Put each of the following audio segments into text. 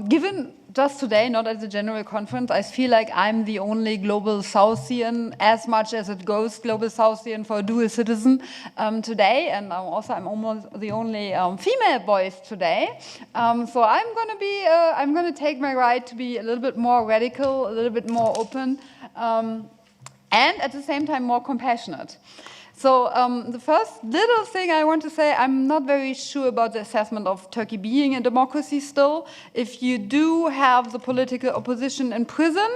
given just today, not at the general conference, I feel like I'm the only global Southian, as much as it goes global Southian for a dual citizen today, and I'm almost the only female voice today. So I'm gonna take my right to be a little bit more radical, a little bit more open, and at the same time more compassionate. So the first little thing I want to say, I'm not very sure about the assessment of Turkey being a democracy still. If you do have the political opposition in prison,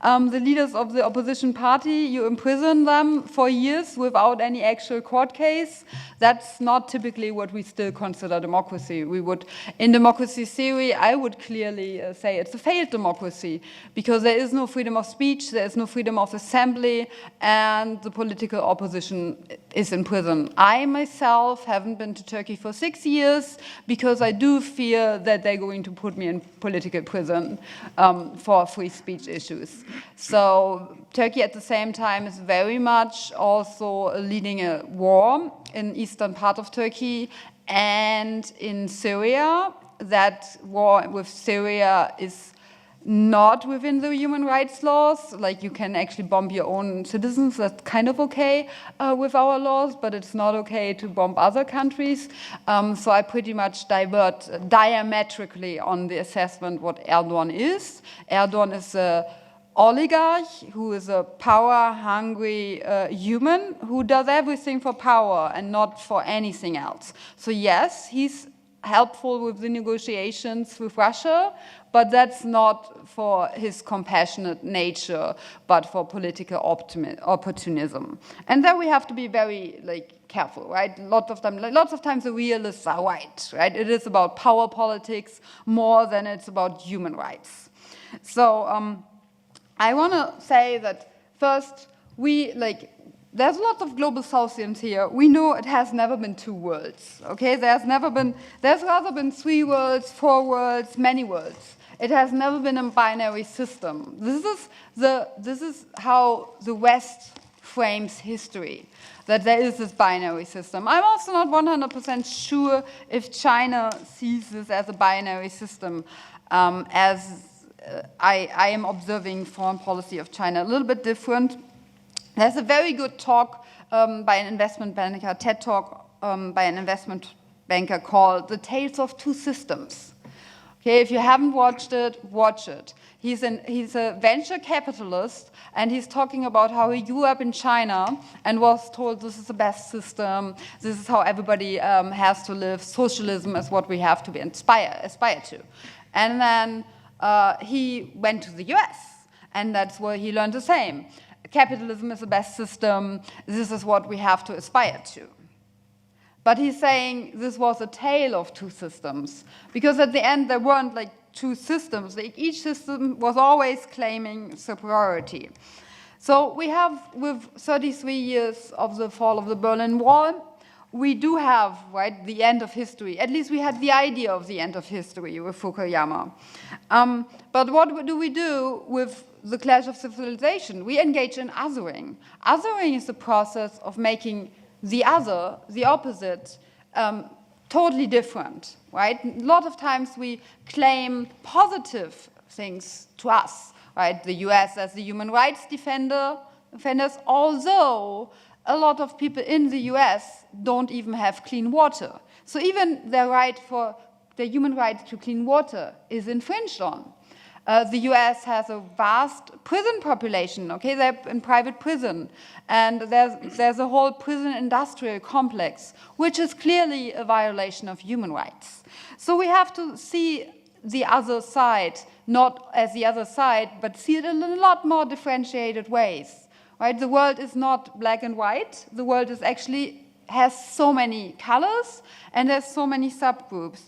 the leaders of the opposition party, you imprison them for years without any actual court case. That's not typically what we still consider democracy. We would, in democracy theory, I would clearly say it's a failed democracy because there is no freedom of speech, there is no freedom of assembly, and the political opposition is in prison. I myself haven't been to Turkey for 6 years because I do fear that they're going to put me in political prison for free speech issues. So Turkey at the same time is very much also leading a war in eastern part of Turkey and in Syria. That war with Syria is not within the human rights laws. Like, you can actually bomb your own citizens. That's kind of okay with our laws, but it's not okay to bomb other countries. So I pretty much divert diametrically on the assessment what Erdogan is. Erdogan is a oligarch who is a power-hungry human who does everything for power and not for anything else. So yes, he's helpful with the negotiations with Russia, but that's not for his compassionate nature, but for political opportunism. And there we have to be very careful, right? Lots of times the realists are right? It is about power politics more than it's about human rights. So I want to say that first, there's lots of global Southians here. We know it has never been two worlds, okay? There's rather been 3 worlds, 4 worlds, many worlds. It has never been a binary system. This is how the West frames history, that there is this binary system. I'm also not 100% sure if China sees this as a binary system, as I am observing foreign policy of China a little bit different. There's a very good talk by an investment banker, TED talk by an investment banker called The Tales of Two Systems. Okay, if you haven't watched it, watch it. He's a venture capitalist, and he's talking about how he grew up in China and was told this is the best system, this is how everybody has to live, socialism is what we have to aspire to. And then he went to the US, and that's where he learned the same. Capitalism is the best system, this is what we have to aspire to. But he's saying this was a tale of two systems, because at the end there weren't two systems. Each system was always claiming superiority. So we have, with 33 years of the fall of the Berlin Wall, we do have, the end of history. At least we had the idea of the end of history with Fukuyama. But what do we do with the clash of civilization? We engage in othering. Othering is the process of making the other, the opposite, totally different, right? A lot of times we claim positive things to us, right? The US as the human rights defenders, although a lot of people in the US don't even have clean water. So even their human right to clean water is infringed on. The US has a vast prison population, okay? They're in private prison. And there's a whole prison industrial complex, which is clearly a violation of human rights. So we have to see the other side, not as the other side, but see it in a lot more differentiated ways. Right? The world is not black and white. The world has so many colors, and there's so many subgroups.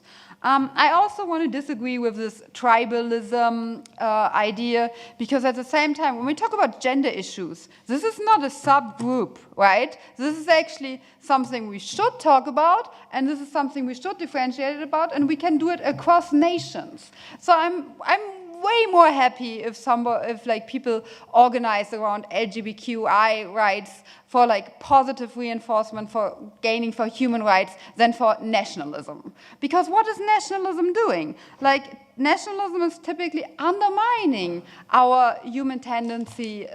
I also want to disagree with this tribalism idea, because at the same time, when we talk about gender issues, this is not a subgroup, right? This is actually something we should talk about, and this is something we should differentiate about, and we can do it across nations. So I'm way more happy if people organize around LGBTQI rights for positive reinforcement for gaining for human rights than for nationalism. Because what is nationalism doing? nationalism is typically undermining our human tendency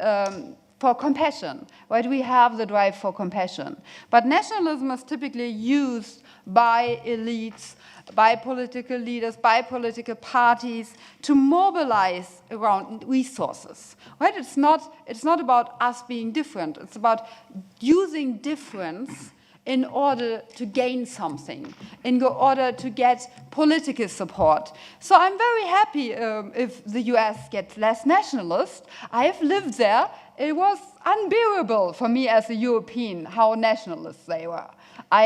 for compassion, right? We have the drive for compassion. But nationalism is typically used by elites, by political leaders, by political parties to mobilize around resources, right? It's not about us being different. It's about using difference in order to gain something, in order to get political support. So I'm very happy if the US gets less nationalist. I've lived there. It was unbearable for me as a European how nationalist they were. I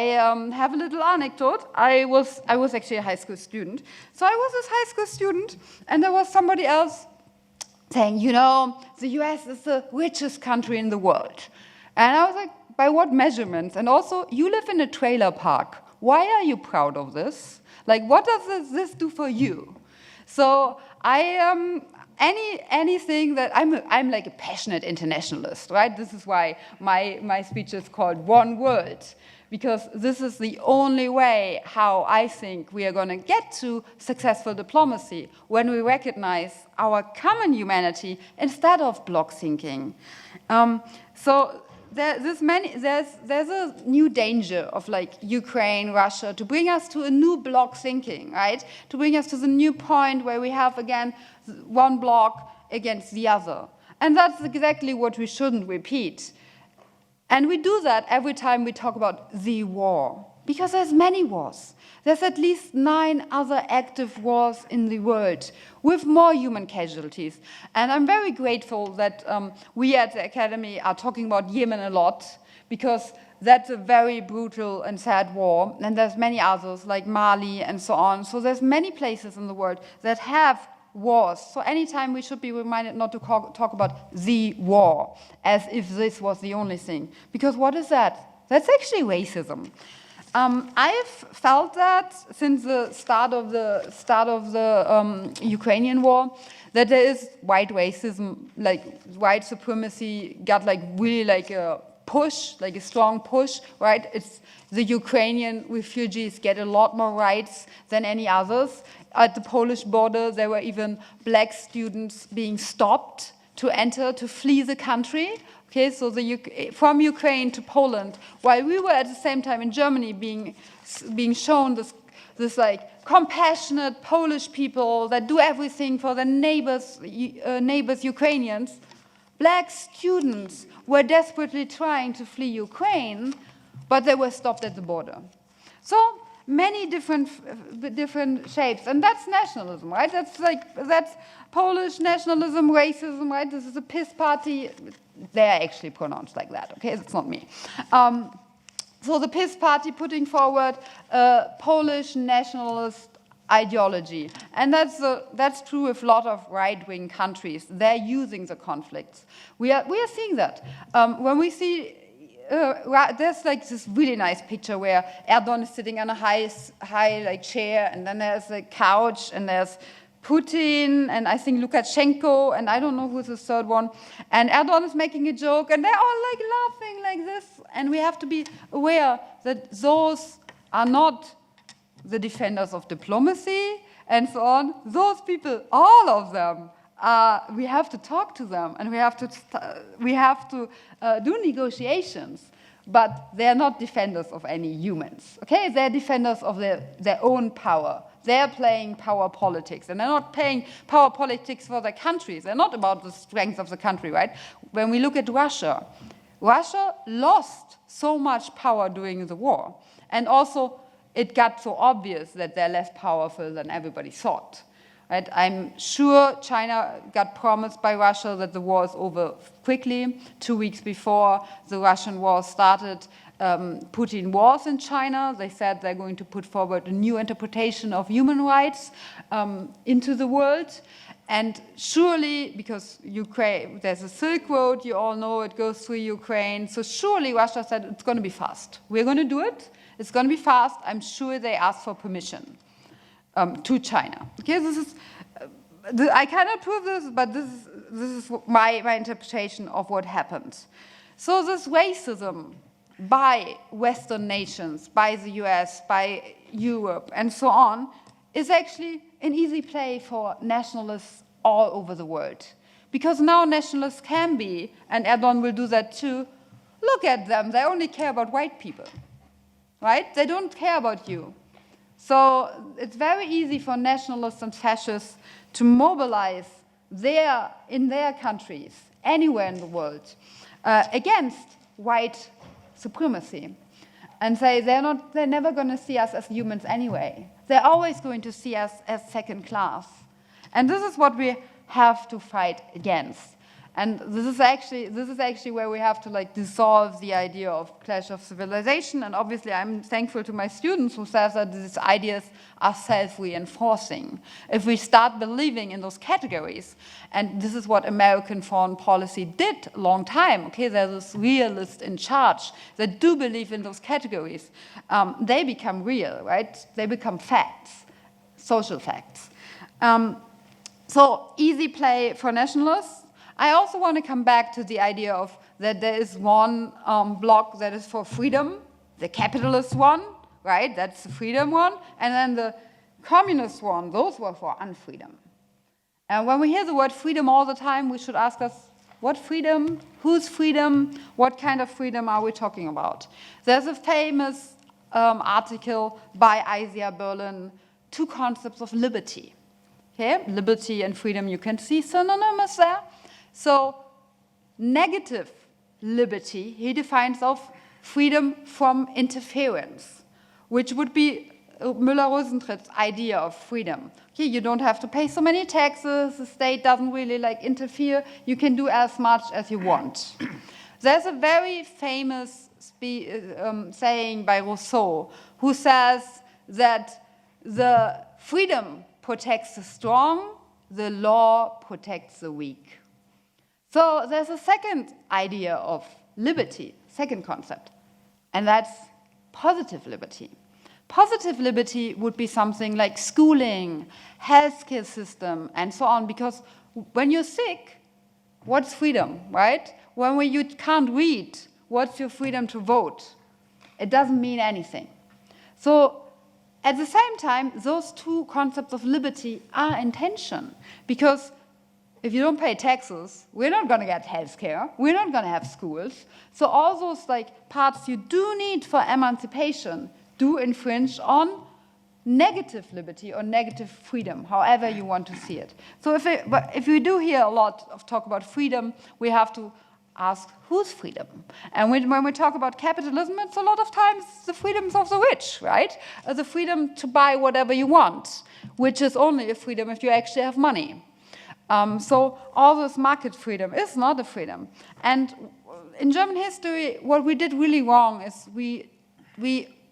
have a little anecdote. I was actually a high school student. So I was this high school student, and there was somebody else saying, you know, the US is the richest country in the world. And I was like, by what measurements? And also, you live in a trailer park. Why are you proud of this? Like, what does this do for you? So anything that I'm like a passionate internationalist, right? This is why my speech is called One World, because this is the only way how I think we are going to get to successful diplomacy, when we recognize our common humanity instead of block thinking. So there's a new danger of like Ukraine, Russia, to bring us to a new block thinking, right? To bring us to the new point where we have again one block against the other. And that's exactly what we shouldn't repeat. And we do that every time we talk about the war, because there's many wars. There's at least 9 other active wars in the world with more human casualties. And I'm very grateful that we at the Academy are talking about Yemen a lot, because that's a very brutal and sad war. And there's many others like Mali and so on. So there's many places in the world that have wars. So anytime we should be reminded not to talk about the war as if this was the only thing. Because what is that? That's actually racism. I've felt that since the start of the Ukrainian war, that there is white racism, like white supremacy got like really like a push, like a strong push, right? It's the Ukrainian refugees get a lot more rights than any others. At the Polish border, there were even black students being stopped to enter, to flee the country. Okay, so from Ukraine to Poland, while we were at the same time in Germany being shown this like compassionate Polish people that do everything for their neighbors Ukrainians, black students were desperately trying to flee Ukraine, but they were stopped at the border. So many different shapes, and that's nationalism, right? That's Polish nationalism, racism, right? This is a piss party. They're actually pronounced like that, okay? It's not me. So the PiS party putting forward a Polish nationalist ideology. And that's true with a lot of right-wing countries. They're using the conflicts. We are seeing that. When we see, there's like this really nice picture where Erdogan is sitting on a high like chair, and then there's a couch, and there's Putin, and I think Lukashenko, and I don't know who's the third one. And Erdogan is making a joke, and they're all like laughing like this. And we have to be aware that those are not the defenders of diplomacy and so on. Those people, all of them, we have to talk to them, and we have to do negotiations. But they're not defenders of any humans. Okay, they're defenders of their own power. They're playing power politics, and they're not playing power politics for their countries. They're not about the strength of the country, right? When we look at Russia, Russia lost so much power during the war, and also it got so obvious that they're less powerful than everybody thought. Right? I'm sure China got promised by Russia that the war is over quickly. 2 weeks before the Russian war started, Putin was in China. They said they're going to put forward a new interpretation of human rights into the world. And surely, because Ukraine, there's a Silk Road, you all know it goes through Ukraine. So surely Russia said it's going to be fast. We're going to do it. It's going to be fast. I'm sure they asked for permission to China. Okay, this is, I cannot prove this, but this is my interpretation of what happened. So this racism by Western nations, by the US, by Europe, and so on, is actually an easy play for nationalists all over the world. Because now nationalists can be, and Erdogan will do that too, look at them, they only care about white people, right? They don't care about you. So it's very easy for nationalists and fascists to mobilize in their countries, anywhere in the world, against white supremacy, and say they're never going to see us as humans anyway. They're always going to see us as second class. And this is what we have to fight against. And this is actually where we have to like dissolve the idea of clash of civilization. And obviously, I'm thankful to my students who says that these ideas are self-reinforcing. If we start believing in those categories, and this is what American foreign policy did a long time. Okay, there's this realist in charge that do believe in those categories. They become real, right? They become facts, social facts. So easy play for nationalists. I also want to come back to the idea of that there is one block that is for freedom, the capitalist one, right? That's the freedom one. And then the communist one, those were for unfreedom. And when we hear the word freedom all the time, we should ask us, what freedom? Whose freedom? What kind of freedom are we talking about? There's a famous article by Isia Berlin, Two Concepts of Liberty. Okay, liberty and freedom, you can see synonymous there. So negative liberty, he defines of freedom from interference, which would be Müller-Rosenthal's idea of freedom. Okay, you don't have to pay so many taxes, the state doesn't really like interfere, you can do as much as you want. There's a very famous saying by Rousseau, who says that the freedom protects the strong, the law protects the weak. So there's a second idea of liberty, second concept, and that's positive liberty. Positive liberty would be something like schooling, healthcare system, and so on, because when you're sick, what's freedom, right? When you can't read, what's your freedom to vote? It doesn't mean anything. So at the same time, those two concepts of liberty are in tension, because if you don't pay taxes, we're not going to get healthcare, we're not going to have schools. So all those like parts you do need for emancipation do infringe on negative liberty or negative freedom, however you want to see it. So if we do hear a lot of talk about freedom, we have to ask whose freedom? And when we talk about capitalism, it's a lot of times the freedoms of the rich, right? The freedom to buy whatever you want, which is only a freedom if you actually have money. So all this market freedom is not a freedom. And in German history, what we did really wrong is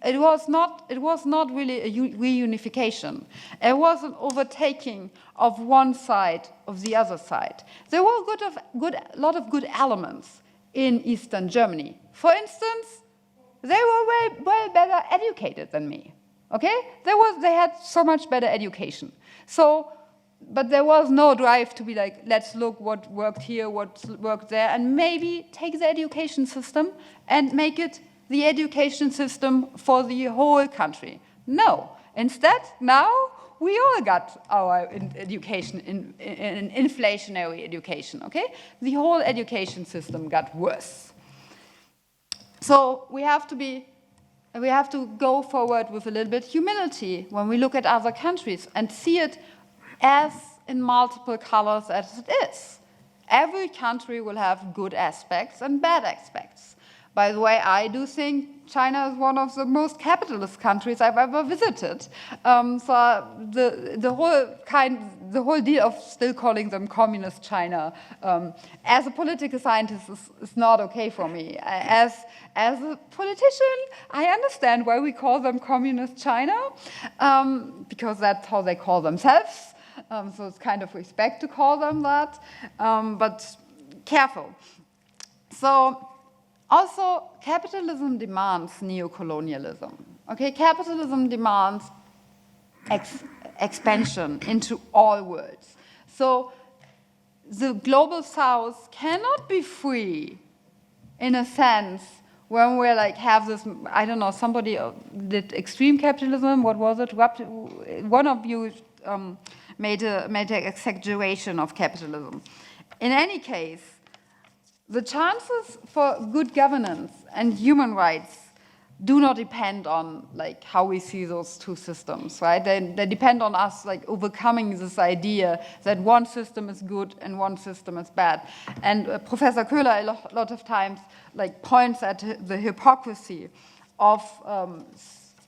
it was not really a reunification. It was an overtaking of one side of the other side. There were a lot of good elements in Eastern Germany. For instance, they were way better educated than me. Okay, they had so much better education. But there was no drive to be like, let's look what worked here, what worked there, and maybe take the education system and make it the education system for the whole country. No. Instead, now we all got our education in inflationary education, okay? The whole education system got worse. So we have to go forward with a little bit of humility when we look at other countries and see it as in multiple colors as it is. Every country will have good aspects and bad aspects. By the way, I do think China is one of the most capitalist countries I've ever visited. So the whole deal of still calling them communist China, as a political scientist, is not okay for me. As a politician, I understand why we call them communist China, because that's how they call themselves. So it's kind of respect to call them that, but careful. So also, capitalism demands neocolonialism. Okay, capitalism demands expansion into all worlds. So the global south cannot be free in a sense when we like have this, I don't know, somebody did extreme capitalism, what was it? One of you made an exaggeration of capitalism. In any case, the chances for good governance and human rights do not depend on like how we see those two systems, right? They depend on us like overcoming this idea that one system is good and one system is bad. And Professor Köhler a lot of times like points at the hypocrisy of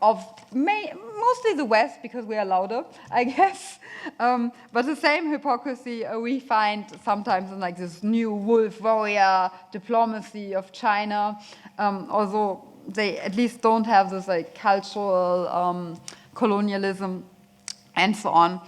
mostly the West, because we are louder, I guess. But the same hypocrisy we find sometimes in like this new wolf warrior diplomacy of China, although they at least don't have this like cultural colonialism and so on.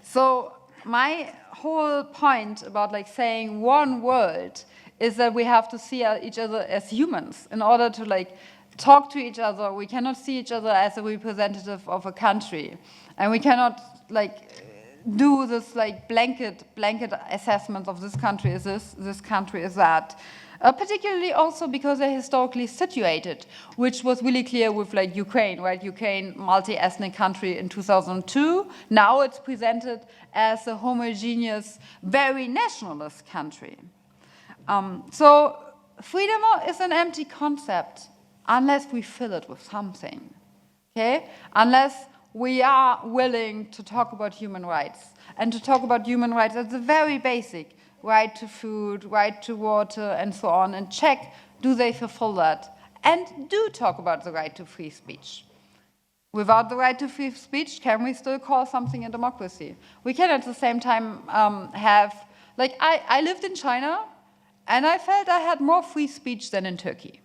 So my whole point about like saying one world is that we have to see each other as humans in order to like talk to each other. We cannot see each other as a representative of a country, and we cannot like do this like blanket assessment of this country is this country is that. Particularly also because they're historically situated, which was really clear with like Ukraine, right? Ukraine, multi-ethnic country in 2002. Now it's presented as a homogeneous, very nationalist country. So freedom is an empty concept unless we fill it with something, okay? Unless we are willing to talk about human rights. And to talk about human rights at the very basic, right to food, right to water, and so on, and check, do they fulfill that? And do talk about the right to free speech. Without the right to free speech, can we still call something a democracy? We can at the same time have, like I lived in China, and I felt I had more free speech than in Turkey.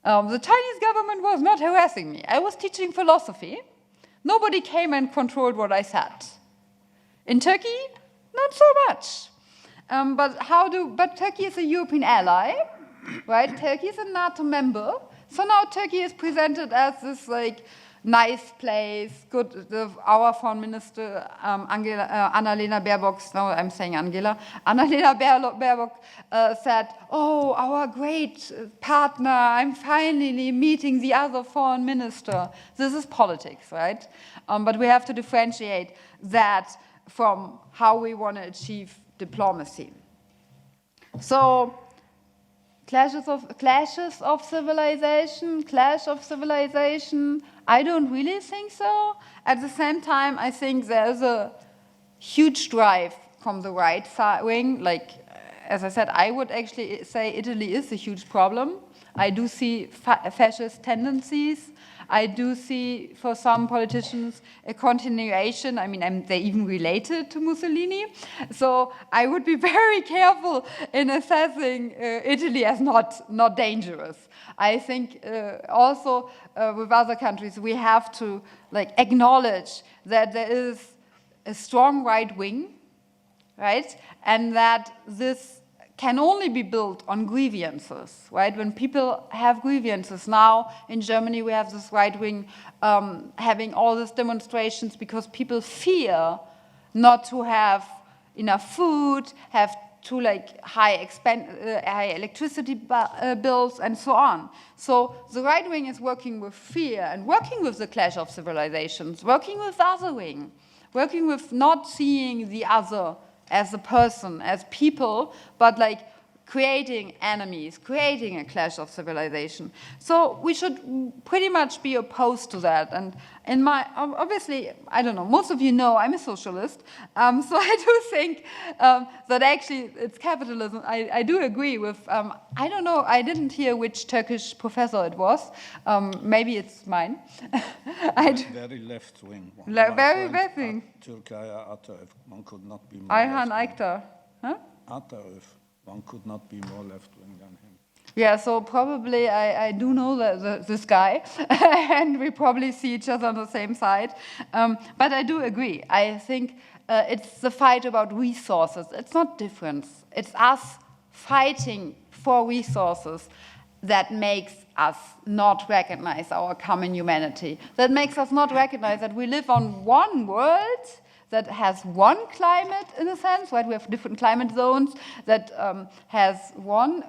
The Chinese government was not harassing me. I was teaching philosophy. Nobody came and controlled what I said. In Turkey, not so much. But Turkey is a European ally, right? Turkey is a NATO member. So now Turkey is presented as this like nice place, good. Our foreign minister, Annalena Baerbock, no, I'm saying Angela. Annalena Baerbock said, oh, our great partner, I'm finally meeting the other foreign minister. This is politics, right? But we have to differentiate that from how we want to achieve diplomacy. So, clash of civilization, I don't really think so. At the same time, I think there's a huge drive from the right wing. Like, as I said, I would actually say Italy is a huge problem. I do see fascist tendencies. I do see, for some politicians, a continuation. I mean, they're even related to Mussolini. So I would be very careful in assessing Italy as not dangerous. I think also with other countries, we have to like acknowledge that there is a strong right wing, right? And that this can only be built on grievances, right? When people have grievances. Now in Germany we have this right wing having all these demonstrations because people fear not to have enough food, have too like high electricity bills and so on. So the right wing is working with fear and working with the clash of civilizations, working with othering, working with not seeing the other as a person, as people, but like creating enemies, creating a clash of civilization. So we should pretty much be opposed to that. And in obviously, I don't know, most of you know I'm a socialist, so I do think that actually it's capitalism. I do agree with, I don't know, I didn't hear which Turkish professor it was, maybe it's mine. Very left wing. Very left wing. Türkaya Ataev, one could not be more Ayhan Ayktar. Huh? Ataev, one could not be more left wing than him. Yeah, so probably I do know this guy, and we probably see each other on the same side. But I do agree. I think it's the fight about resources. It's not difference. It's us fighting for resources that makes us not recognize our common humanity. That makes us not recognize that we live on one world that has one climate, in a sense, right? We have different climate zones, that has one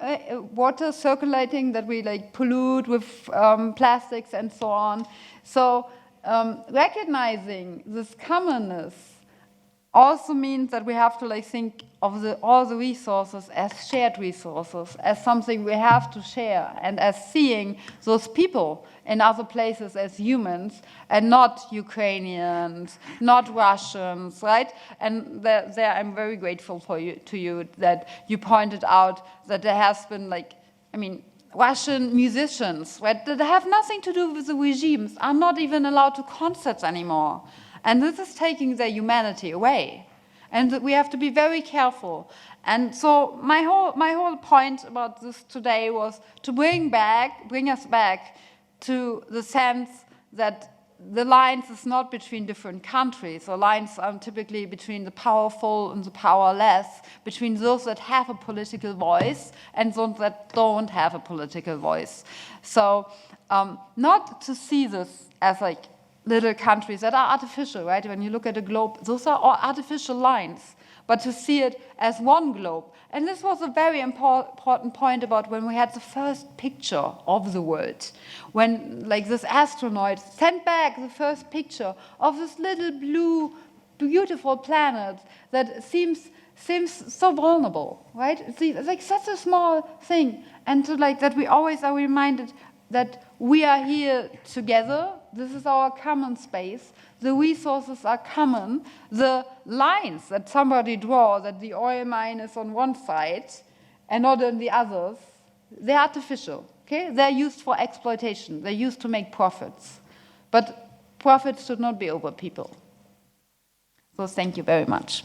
water circulating that we like pollute with plastics and so on. So recognizing this commonness also means that we have to like think of all the resources as shared resources, as something we have to share, and as seeing those people in other places as humans and not Ukrainians, not Russians, right? And there I'm very grateful to you that you pointed out that there has been like, I mean, Russian musicians, right, that have nothing to do with the regimes, are not even allowed to concerts anymore. And this is taking their humanity away. And we have to be very careful. And so my whole point about this today was to bring us back to the sense that the lines is not between different countries. The lines are typically between the powerful and the powerless, between those that have a political voice and those that don't have a political voice. So not to see this as like little countries that are artificial, right? When you look at a globe, those are all artificial lines, but to see it as one globe. And this was a very important point about when we had the first picture of the world, when like this astronaut sent back the first picture of this little blue, beautiful planet that seems so vulnerable, right? It's like such a small thing. And to like that we always are reminded that we are here together. This is our common space. The resources are common. The lines that somebody draws, that the oil mine is on one side and not on the others, they're artificial. Okay? They're used for exploitation. They're used to make profits. But profits should not be over people. So thank you very much.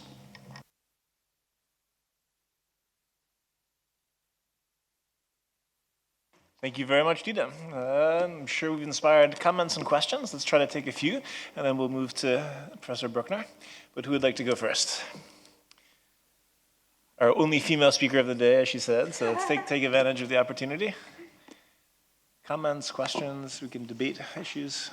Thank you very much, Didem. I'm sure we've inspired comments and questions. Let's try to take a few, and then we'll move to Professor Bruckner. But who would like to go first? Our only female speaker of the day, as she said, so let's take advantage of the opportunity. Comments, questions, we can debate issues.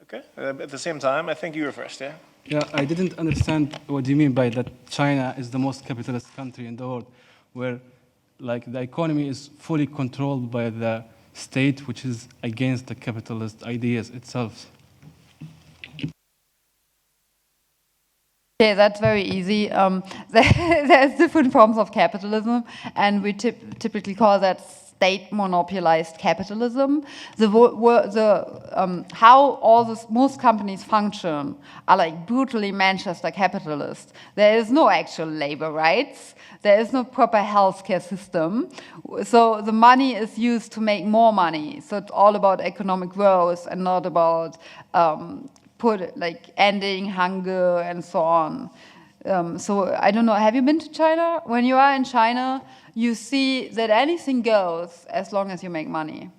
Okay, at the same time, I think you were first, yeah? Yeah, I didn't understand what you mean by that China is the most capitalist country in the world, where like the economy is fully controlled by the state, which is against the capitalist ideas itself. Okay, that's very easy. There's different forms of capitalism, and we typically call that state monopolized capitalism. How most companies function are like brutally Manchester capitalist. There is no actual labor rights. There is no proper healthcare system. So the money is used to make more money. So it's all about economic growth and not about ending hunger and so on. So I don't know, have you been to China? When you are in China, you see that anything goes as long as you make money.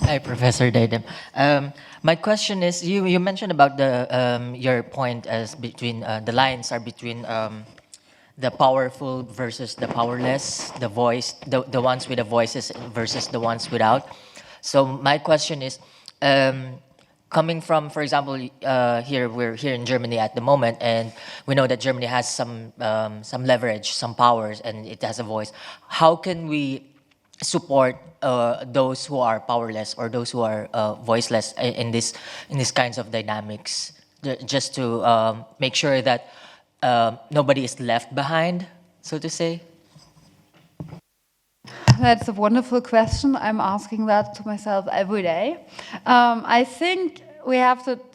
Hi, Professor Didem. My question is, you mentioned about your point as between the lines are between the powerful versus the powerless, the ones with the voices versus the ones without. So my question is, coming from, for example, we're here in Germany at the moment, and we know that Germany has some leverage, some powers, and it has a voice. How can we support those who are powerless or those who are voiceless in this kinds of dynamics, just to make sure that nobody is left behind, so to say? That's a wonderful question. I'm asking that to myself every day. I think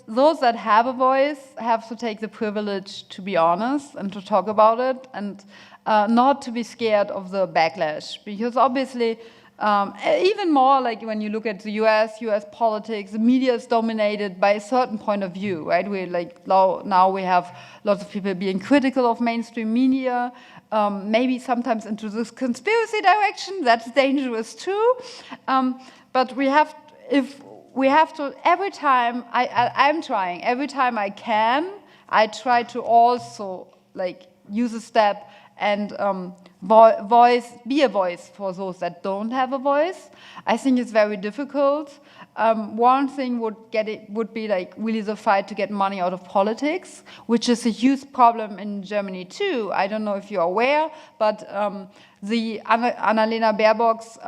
those that have a voice have to take the privilege to be honest and to talk about it, and not to be scared of the backlash. Because obviously, even more like when you look at the US politics, the media is dominated by a certain point of view, right? Now we have lots of people being critical of mainstream media, maybe sometimes into this conspiracy direction. That's dangerous too. But we have to, every time I'm trying, every time I can, I try to also use a step and be a voice for those that don't have a voice. I think it's very difficult. One thing would be like really the fight to get money out of politics, which is a huge problem in Germany too. I don't know if you're aware, but the Annalena Baerbock's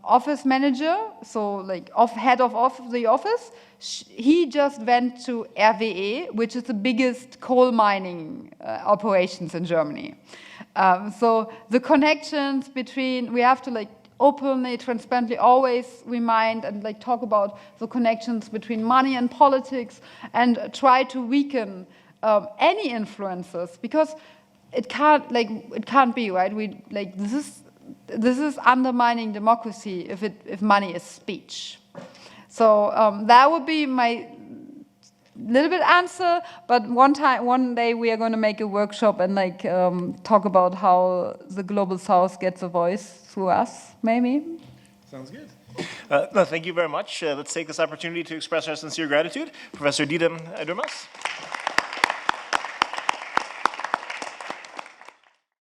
office manager, so like head of the office, he just went to RWE, which is the biggest coal mining operations in Germany. So the connections between, we have to like openly, transparently always remind and like talk about the connections between money and politics and try to weaken any influences, because it can't be, right? This is undermining democracy if money is speech. So that would be my little bit answer, but one day we are going to make a workshop and like talk about how the Global South gets a voice through us, maybe. Sounds good. No, thank you very much. Let's take this opportunity to express our sincere gratitude. Professor Didem Aydurmus.